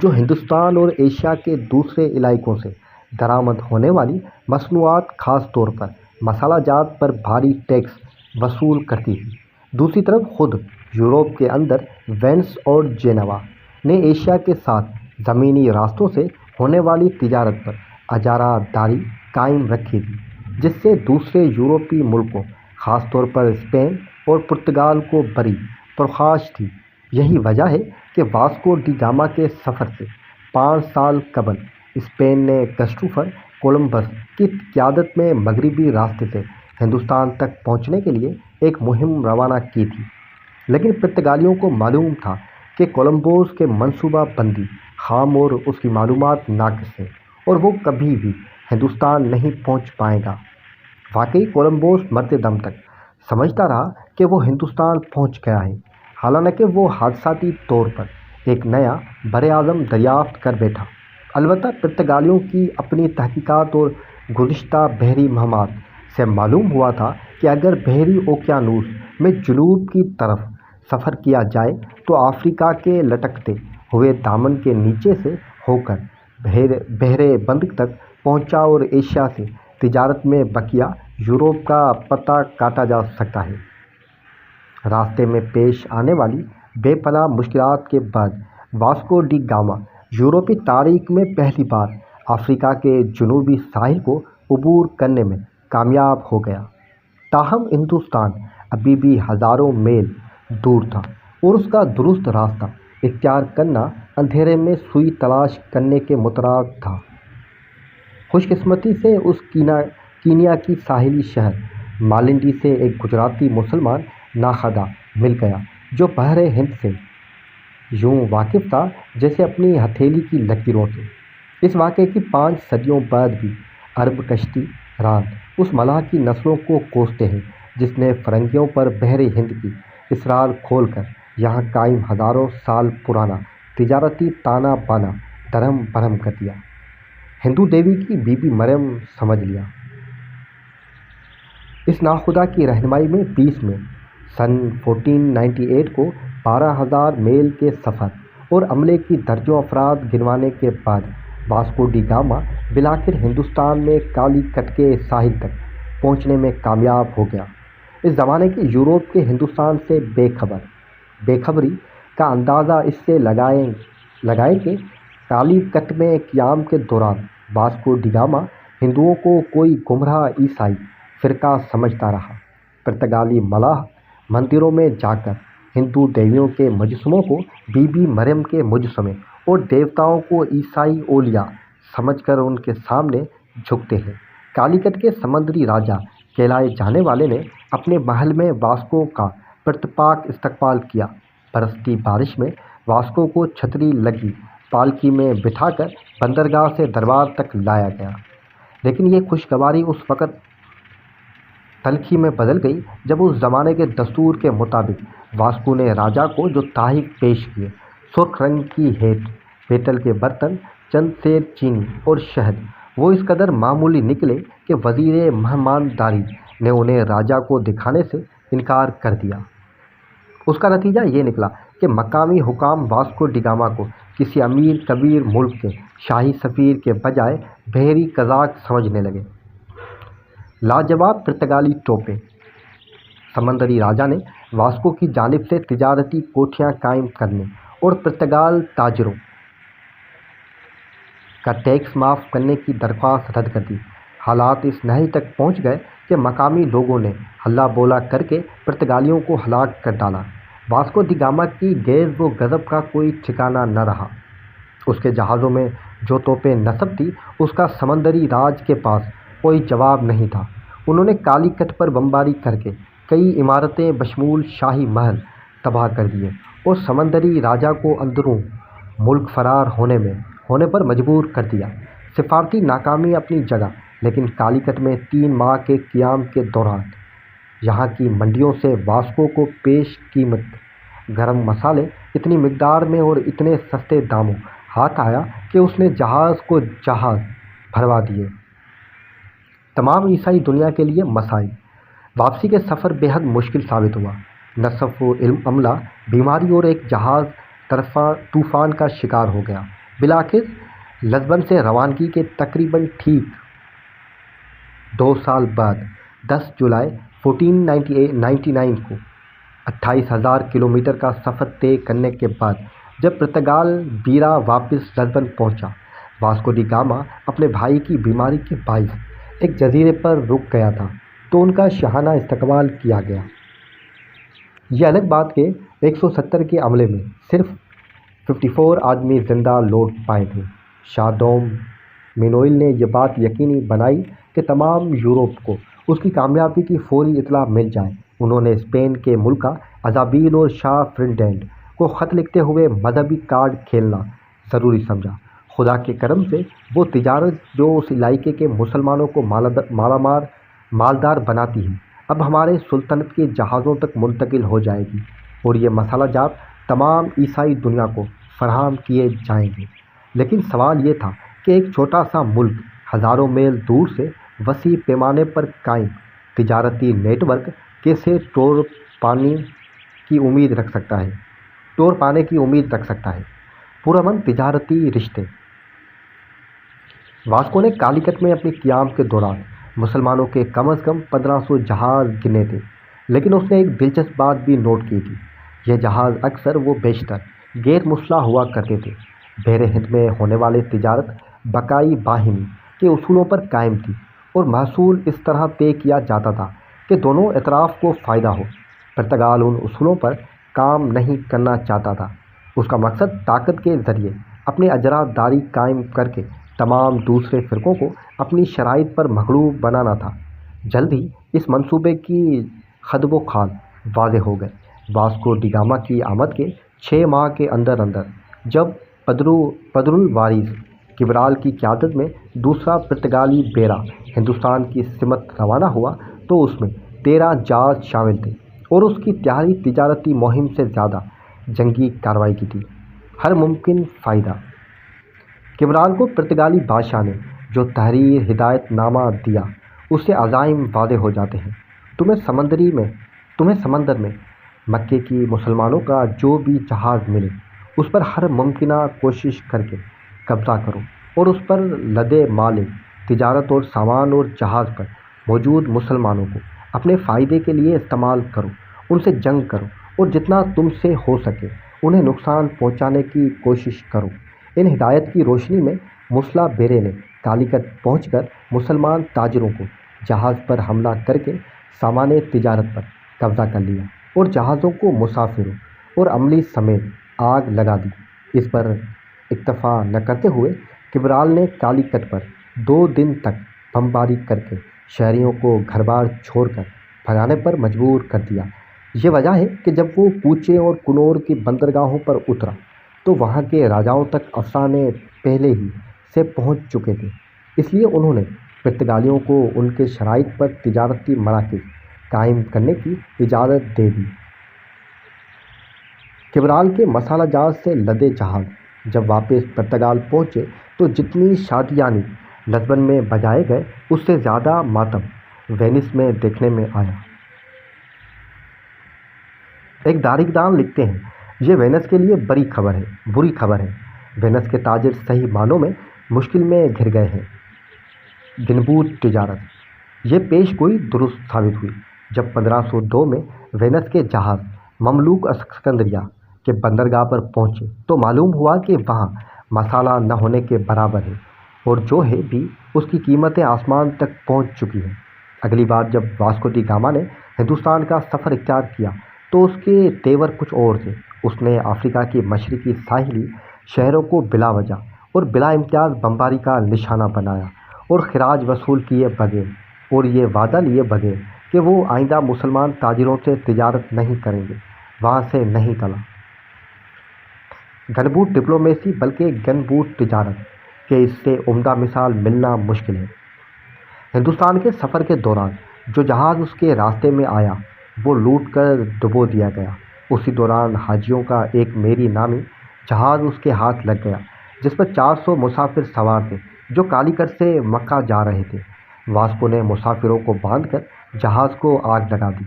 جو ہندوستان اور ایشیا کے دوسرے علاقوں سے درآمد ہونے والی مصنوعات خاص طور پر مسالہ جات پر بھاری ٹیکس وصول کرتی تھی۔ دوسری طرف خود یورپ کے اندر وینس اور جینوا نے ایشیا کے ساتھ زمینی راستوں سے ہونے والی تجارت پر اجارہ داری قائم رکھی تھی، جس سے دوسرے یورپی ملکوں خاص طور پر اسپین اور پرتگال کو بڑی پرخاش تھی۔ یہی وجہ ہے کہ واسکو ڈی گاما کے سفر سے 5 سال قبل اسپین نے کرسٹوفر کولمبس کی قیادت میں مغربی راستے سے ہندوستان تک پہنچنے کے لیے ایک مہم روانہ کی تھی، لیکن پرتگالیوں کو معلوم تھا کہ کولمبوس کے منصوبہ بندی خام اور اس کی معلومات ناقص ہیں اور وہ کبھی بھی ہندوستان نہیں پہنچ پائے گا۔ واقعی کولمبوس مرتے دم تک سمجھتا رہا کہ وہ ہندوستان پہنچ گیا ہے، حالانکہ وہ حادثاتی طور پر ایک نیا براعظم دریافت کر بیٹھا۔ البتہ پرتگالیوں کی اپنی تحقیقات اور گزشتہ بحری مہمات سے معلوم ہوا تھا کہ اگر بحری اوقیانوس میں جنوب کی طرف سفر کیا جائے تو افریقہ کے لٹکتے ہوئے دامن کے نیچے سے ہو کر بحر بند تک پہنچا اور ایشیا سے تجارت میں بقیہ یورپ کا پتہ کاٹا جا سکتا ہے۔ راستے میں پیش آنے والی بے پناہ مشکلات کے بعد واسکو ڈی گاما یورپی تاریخ میں پہلی بار افریقہ کے جنوبی ساحل کو عبور کرنے میں کامیاب ہو گیا۔ تاہم ہندوستان ابھی بھی ہزاروں میل دور تھا اور اس کا درست راستہ اختیار کرنا اندھیرے میں سوئی تلاش کرنے کے مترادف تھا۔ خوش قسمتی سے اس کینیا کی ساحلی شہر مالنڈی سے ایک گجراتی مسلمان ناخدا مل گیا جو بحر ہند سے یوں واقف تھا جیسے اپنی ہتھیلی کی لکیروں سے۔ اس واقعے کی 5 صدیوں بعد بھی عرب کشتی ران اس ملاح کی نسلوں کو کوستے ہیں جس نے فرنگیوں پر بحر ہند کی اسرار کھول کر یہاں قائم ہزاروں سال پرانا تجارتی تانا بانا درہم برہم کر دیا۔ ہندو دیوی کی بی بی مریم سمجھ لیا۔ اس ناخدا کی رہنمائی میں 20 میں سن 1498 کو 12,000 میل کے سفر اور عملے کی درجنوں افراد گنوانے کے بعد واسکو ڈی گاما بالآخر ہندوستان میں کالی کٹ کے ساحل تک پہنچنے میں کامیاب ہو گیا۔ اس زمانے کے یورپ کے ہندوستان سے بے خبری کا اندازہ اس سے لگائیں کہ کالی کٹ میں قیام کے دوران واسکو ڈی گاما ہندوؤں کو کوئی گمراہ عیسائی فرقہ سمجھتا رہا۔ پرتگالی ملاح مندروں میں جا کر ہندو دیویوں کے مجسموں کو بی بی مریم کے مجسمے اور دیوتاؤں کو عیسائی اولیاء سمجھ کر ان کے سامنے جھکتے ہیں۔ کالی کٹ کے سمندری راجا کہلائے جانے والے نے اپنے محل میں واسکو کا پرتپاک استقبال کیا۔ برستی بارش میں واسکو کو چھتری لگی پالکی میں بٹھا کر بندرگاہ سے دربار تک لایا گیا، لیکن یہ خوشگواری اس وقت تلخی میں بدل گئی جب اس زمانے کے دستور کے مطابق واسکو نے راجا کو جو تحائف پیش کیے، سرخ رنگ کی ہیٹ، پیتل کے برتن، چند سیر چینی اور شہد، وہ اس قدر معمولی نکلے کہ وزیر مہمانداری نے انہیں راجا کو دکھانے سے انکار کر دیا۔ اس کا نتیجہ یہ نکلا کہ مقامی حکام واسکو ڈی گاما کو کسی امیر کبیر ملک کے شاہی سفیر کے بجائے بحری قزاق سمجھنے لگے۔ لاجواب پرتگالی ٹوپے۔ سمندری راجا نے واسکو کی جانب سے تجارتی کوٹھیاں قائم کرنے اور پرتگال تاجروں کا ٹیکس معاف کرنے کی درخواست رد کر دی۔ حالات اس نہی تک پہنچ گئے کہ مقامی لوگوں نے ہلا بولا کر کے پرتگالیوں کو ہلاک کر ڈالا۔ واسکو ڈی گاما کی غیظ و غضب کا کوئی ٹھکانہ نہ رہا۔ اس کے جہازوں میں جو توپیں نصب تھی اس کا سمندری راج کے پاس کوئی جواب نہیں تھا۔ انہوں نے کالی کٹ پر بمباری کر کے کئی عمارتیں بشمول شاہی محل تباہ کر دیے اور سمندری راجا کو اندرون ملک فرار ہونے پر مجبور کر دیا۔ سفارتی ناکامی اپنی جگہ، لیکن کالی کٹ میں 3 ماہ کے قیام کے دوران یہاں کی منڈیوں سے واسکو کو پیش قیمت گرم مسالے اتنی مقدار میں اور اتنے سستے داموں ہاتھ آیا کہ اس نے جہاز کو جہاز بھروا دیے۔ تمام عیسائی دنیا کے لیے مسائل۔ واپسی کے سفر بے حد مشکل ثابت ہوا۔ نصف و عملہ بیماری اور ایک جہاز طوفان کا شکار ہو گیا۔ بالآخر لزبن سے روانگی کے تقریباً ٹھیک 2 سال بعد 10 جولائی 1499 کو 28,000 کلومیٹر کا سفر طے کرنے کے بعد جب پرتگال بیرا واپس لزبن پہنچا، واسکو ڈی گاما اپنے بھائی کی بیماری کے باعث ایک جزیرے پر رک گیا تھا تو ان کا شاہانہ استقبال کیا گیا۔ یہ الگ بات کہ 170 کے عملے میں صرف 54 آدمی زندہ لوٹ پائے تھے۔ شاہ دوم مینوئل نے یہ بات یقینی بنائی کہ تمام یورپ کو اس کی کامیابی کی فوری اطلاع مل جائے۔ انہوں نے اسپین کے ملکہ ازابیل اور شاہ فرڈینڈ کو خط لکھتے ہوئے مذہبی کارڈ کھیلنا ضروری سمجھا۔ خدا کے کرم سے وہ تجارت جو اس علاقے کے مسلمانوں کو مالدار بناتی ہے اب ہمارے سلطنت کے جہازوں تک منتقل ہو جائے گی اور یہ مسالہ جات تمام عیسائی دنیا کو فراہم کیے جائیں گے۔ لیکن سوال یہ تھا کہ ایک چھوٹا سا ملک ہزاروں میل دور سے وسیع پیمانے پر قائم تجارتی نیٹ ورک کیسے ٹور پانے کی امید رکھ سکتا ہے؟ پرامن تجارتی رشتے۔ واسکو نے کالیکٹ میں اپنے قیام کے دوران مسلمانوں کے کم از کم 1500 جہاز گنے تھے، لیکن اس نے ایک دلچسپ بات بھی نوٹ کی تھی۔ یہ جہاز اکثر و بیشتر غیر مسلح ہوا کرتے تھے۔ بحر ہند میں ہونے والی تجارت بقائی باہمی کے اصولوں پر قائم تھی اور محصول اس طرح طے کیا جاتا تھا کہ دونوں اطراف کو فائدہ ہو۔ پرتگال ان اصولوں پر کام نہیں کرنا چاہتا تھا۔ اس کا مقصد طاقت کے ذریعے اپنی اجرا داری قائم کر کے تمام دوسرے فرقوں کو اپنی شرائط پر مغلوب بنانا تھا۔ جلد ہی اس منصوبے کی خد و خال واضح ہو گئے۔ واسکو ڈی گاما کی آمد کے 6 ماہ کے اندر جب پدرالواریس کبرال کی قیادت میں دوسرا پرتگالی بیڑا ہندوستان کی سمت روانہ ہوا تو اس میں 13 جہاز شامل تھے اور اس کی تیاری تجارتی مہم سے زیادہ جنگی کارروائی کی تھی۔ ہر ممکن فائدہ۔ کبرال کو پرتگالی بادشاہ نے جو تحریر ہدایت نامہ دیا اس سے عزائم واضح ہو جاتے ہیں۔ تمہیں سمندر میں مکے کی مسلمانوں کا جو بھی جہاز ملے اس پر ہر ممکنہ کوشش کر کے قبضہ کرو اور اس پر لدے مال تجارت اور سامان اور جہاز پر موجود مسلمانوں کو اپنے فائدے کے لیے استعمال کرو، ان سے جنگ کرو اور جتنا تم سے ہو سکے انہیں نقصان پہنچانے کی کوشش کرو۔ ان ہدایت کی روشنی میں مسلح بیڑے نے کالیکٹ پہنچ کر مسلمان تاجروں کو جہاز پر حملہ کر کے سامان تجارت پر قبضہ کر لیا اور جہازوں کو مسافروں اور عملے سمیت آگ لگا دی۔ اس پر اکتفا نہ کرتے ہوئے کبرال نے کالیکٹ پر 2 دن تک بمباری کر کے شہریوں کو گھر بار چھوڑ کر بھگانے پر مجبور کر دیا۔ یہ وجہ ہے کہ جب وہ کوچے اور کنور کی بندرگاہوں پر اترا تو وہاں کے راجاؤں تک افسانے پہلے ہی سے پہنچ چکے تھے، اس لیے انہوں نے پرتگالیوں کو ان کے شرائط پر تجارتی مراکز قائم کرنے کی اجازت دے دی۔ کبرال کے مسالہ جات سے لدے جہاز جب واپس پرتگال پہنچے تو جتنی شادیانے لزبن میں بجائے گئے اس سے زیادہ ماتم وینس میں دیکھنے میں آیا۔ ایک تاریخدان لکھتے ہیں، یہ وینس کے لیے بری خبر ہے۔ وینس کے تاجر صحیح معنوں میں مشکل میں گھر گئے ہیں۔ گنبوت تجارت۔ یہ پیش گوئی درست ثابت ہوئی جب 1502 میں وینس کے جہاز مملوک اسکندریہ کے بندرگاہ پر پہنچے تو معلوم ہوا کہ وہاں مسالہ نہ ہونے کے برابر ہے اور جو ہے بھی اس کی قیمتیں آسمان تک پہنچ چکی ہیں۔ اگلی بار جب واسکو ڈی گاما نے ہندوستان کا سفر اختیار کیا تو اس کے تیور کچھ اور تھے۔ اس نے افریقہ کی مشرقی ساحلی شہروں کو بلا وجہ اور بلا امتیاز بمباری کا نشانہ بنایا اور خراج وصول کیے بغیر اور یہ وعدہ لیے بغیر کہ وہ آئندہ مسلمان تاجروں سے تجارت نہیں کریں گے، وہاں سے نہیں ٹلا۔ گن بوٹ ڈپلومیسی بلکہ گن بوٹ تجارت کہ اس سے عمدہ مثال ملنا مشکل ہے۔ ہندوستان کے سفر کے دوران جو جہاز اس کے راستے میں آیا وہ لوٹ کر ڈبو دیا گیا۔ اسی دوران حاجیوں کا ایک میری نامی جہاز اس کے ہاتھ لگ گیا جس پر 400 مسافر سوار تھے جو کالیکٹ سے مکہ جا رہے تھے۔ واسکو نے مسافروں کو باندھ کر جہاز کو آگ لگا دی۔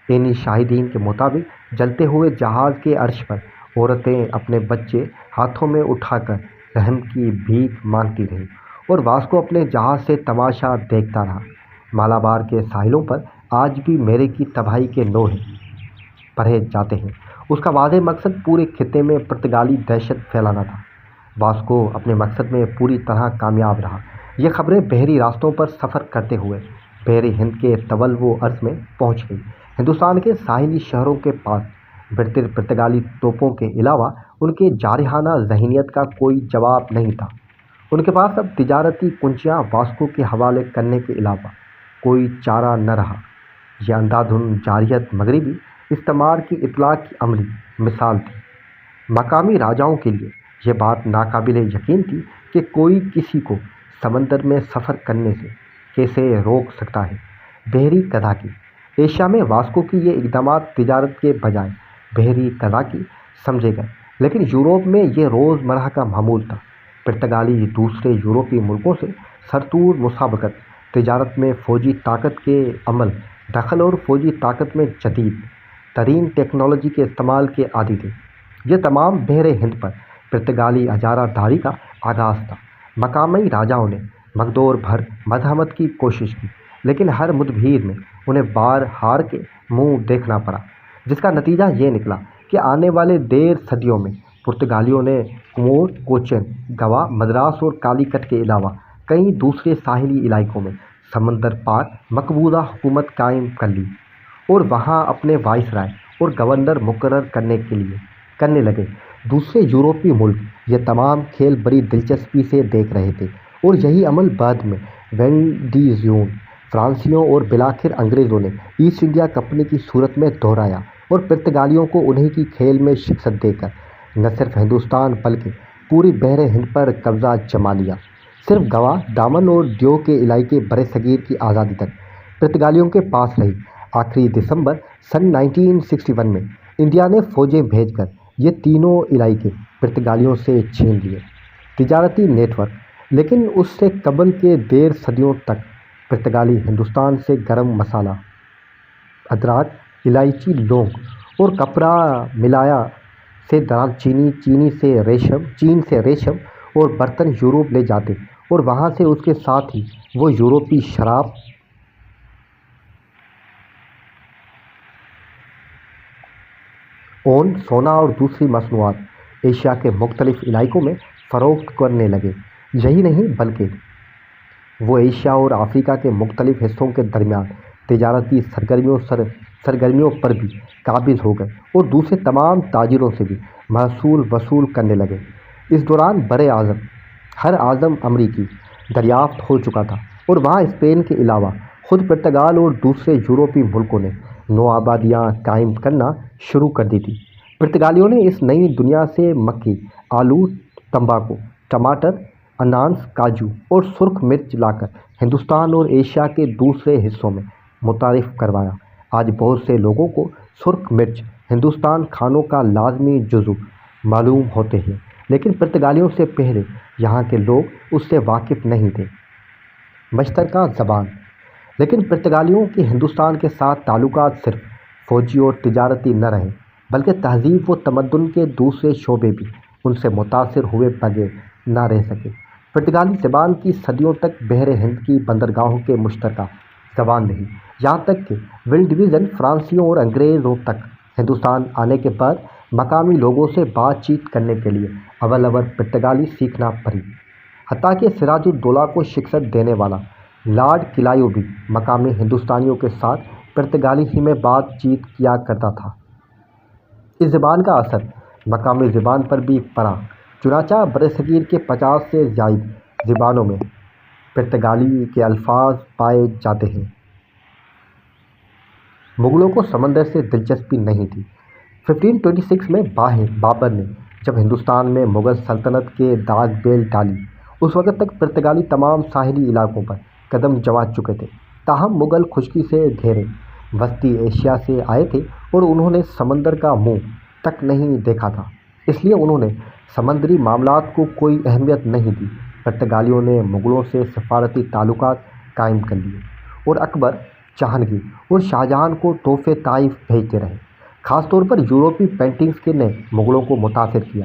انہی شاہدین کے مطابق جلتے ہوئے جہاز کے عرش پر عورتیں اپنے بچے ہاتھوں میں اٹھا کر رحم کی بھیک مانگتی رہی اور واسکو اپنے جہاز سے تماشا دیکھتا رہا۔ مالابار کے ساحلوں پر آج بھی میرے کی تباہی کے لوہے پڑھے جاتے ہیں۔ اس کا واضح مقصد پورے خطے میں پرتگالی دہشت پھیلانا تھا۔ واسکو اپنے مقصد میں پوری طرح کامیاب رہا۔ یہ خبریں بحری راستوں پر سفر کرتے ہوئے بحری ہند کے طول و عرض میں پہنچ گئی۔ ہندوستان کے ساحلی شہروں کے پاس پرتگالی توپوں کے علاوہ ان کے جارحانہ ذہنیت کا کوئی جواب نہیں تھا۔ ان کے پاس اب تجارتی کنجیاں واسکو کے حوالے کرنے کے علاوہ کوئی چارہ نہ رہا۔ یہ اندھا دھند جارحیت مغربی استعمار کی اطلاع کی عملی مثال تھی۔ مقامی راجاؤں کے لیے یہ بات ناقابل یقین تھی کہ کوئی کسی کو سمندر میں سفر کرنے سے کیسے روک سکتا ہے۔ بحری قزاقی ایشیا میں واسکو کی یہ اقدامات تجارت کے بجائے بحری قزاقی سمجھے گئے، لیکن یورپ میں یہ روز مرہ کا معمول تھا۔ پرتگالی دوسرے یورپی ملکوں سے سرتور مسابقت، تجارت میں فوجی طاقت کے عمل دخل اور فوجی طاقت میں جدید ترین ٹیکنالوجی کے استعمال کے عادی تھے۔ یہ تمام بحر ہند پر پرتگالی اجارہ داری کا آغاز تھا۔ مقامی راجاؤں نے مقدور بھر مزاحمت کی کوشش کی، لیکن ہر مدبیر میں انہیں بار ہار کے منہ دیکھنا پڑا، جس کا نتیجہ یہ نکلا کہ آنے والے دیر صدیوں میں پرتگالیوں نے کومور، کوچن، گوا، مدراس اور کالیکٹ کے علاوہ کئی دوسرے ساحلی علاقوں میں سمندر پار مقبوضہ حکومت قائم کر لی اور وہاں اپنے وائسرائے اور گورنر مقرر کرنے لگے۔ دوسرے یورپی ملک یہ تمام کھیل بڑی دلچسپی سے دیکھ رہے تھے اور یہی عمل بعد میں وینڈیزیوں، فرانسیسیوں اور بالآخر انگریزوں نے ایسٹ انڈیا کمپنی کی صورت میں دہرایا اور پرتگالیوں کو انہی کی کھیل میں شکست دے کر نہ صرف ہندوستان بلکہ پوری بحر ہند پر قبضہ جما لیا۔ صرف گوا، دامن اور دیو کے علاقے برصغیر کی آزادی تک پرتگالیوں کے پاس رہی۔ آخری دسمبر سن 1961 میں انڈیا نے فوجیں بھیج کر یہ تینوں علاقے پرتگالیوں سے چھین لیے۔ تجارتی نیٹ ورک لیکن اس سے قبل کے دیر صدیوں تک پرتگالی ہندوستان سے گرم مسالہ، ادرک، الائچی، لونگ اور کپڑا ملایا سے دال چینی، چین سے ریشم اور برتن یورپ لے جاتے اور وہاں سے اس کے ساتھ ہی وہ یورپی شراب، اون، سونا اور دوسری مصنوعات ایشیا کے مختلف علاقوں میں فروخت کرنے لگے۔ یہی نہیں بلکہ وہ ایشیا اور افریقہ کے مختلف حصوں کے درمیان تجارتی سرگرمیوں پر بھی قابض ہو گئے اور دوسرے تمام تاجروں سے بھی محصول وصول کرنے لگے۔ اس دوران ہر اعظم امریکی دریافت ہو چکا تھا اور وہاں اسپین کے علاوہ خود پرتگال اور دوسرے یورپی ملکوں نے نو آبادیاں قائم کرنا شروع کر دی تھی۔ پرتگالیوں نے اس نئی دنیا سے مکئی، آلو، تمباکو، ٹماٹر، اناناس، کاجو اور سرخ مرچ لا کر ہندوستان اور ایشیا کے دوسرے حصوں میں متعارف کروایا۔ آج بہت سے لوگوں کو سرخ مرچ ہندوستان کھانوں کا لازمی جزو معلوم ہوتے ہیں، لیکن پرتگالیوں سے پہلے یہاں کے لوگ اس سے واقف نہیں تھے۔ مشترکہ زبان لیکن پرتگالیوں کے ہندوستان کے ساتھ تعلقات صرف فوجی اور تجارتی نہ رہے، بلکہ تہذیب و تمدن کے دوسرے شعبے بھی ان سے متاثر ہوئے بغیر نہ رہ سکے۔ پرتگالی زبان کی صدیوں تک بحر ہند کی بندرگاہوں کے مشترکہ زبان رہی، یہاں تک کہ ول ڈویژن فرانسیسیوں اور انگریزوں تک ہندوستان آنے کے بعد مقامی لوگوں سے بات چیت کرنے کے لیے اول پرتگالی سیکھنا پڑی۔ حتیٰ کہ سراج الدولہ کو شکست دینے والا لارڈ کلایو بھی مقامی ہندوستانیوں کے ساتھ پرتگالی ہی میں بات چیت کیا کرتا تھا۔ اس زبان کا اثر مقامی زبان پر بھی پڑا، چنانچہ برصغیر کے 50 سے زائد زبانوں میں پرتگالی کے الفاظ پائے جاتے ہیں۔ مغلوں کو سمندر سے دلچسپی نہیں تھی۔ 1526 میں بابر نے جب ہندوستان میں مغل سلطنت کے داغ بیل ڈالی، اس وقت تک پرتگالی تمام ساحلی علاقوں پر قدم جما چکے تھے۔ تاہم مغل خشکی سے گھیرے وسطی ایشیا سے آئے تھے اور انہوں نے سمندر کا منہ تک نہیں دیکھا تھا، اس لیے انہوں نے سمندری معاملات کو کوئی اہمیت نہیں دی۔ پرتگالیوں نے مغلوں سے سفارتی تعلقات قائم کر لیے اور اکبر، جہانگیر اور شاہجہاں کو تحفے تحائف بھیجتے رہے۔ خاص طور پر یورپی پینٹنگز نے مغلوں کو متاثر کیا